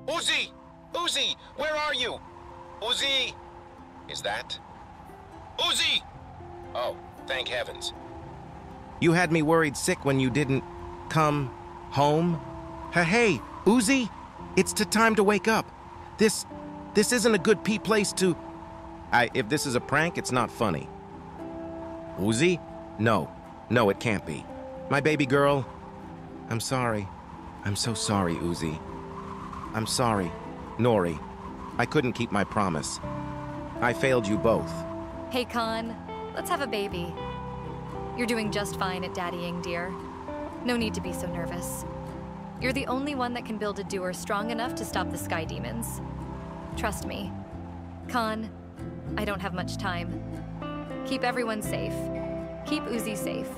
Uzi! Uzi! Where are you? Uzi! Is that? Uzi! Oh, thank heavens. You had me worried sick when you didn't come home. Hey, Uzi, it's time to wake up. This isn't a good place to... If this is a prank, it's not funny. Uzi? No, it can't be. My baby girl, I'm sorry. I'm so sorry, Uzi. I'm sorry, Nori. I couldn't keep my promise. I failed you both. Hey, Khan, let's have a baby. You're doing just fine at daddying, dear. No need to be so nervous. You're the only one that can build a doer strong enough to stop the sky demons. Trust me. Khan, I don't have much time. Keep everyone safe. Keep Uzi safe.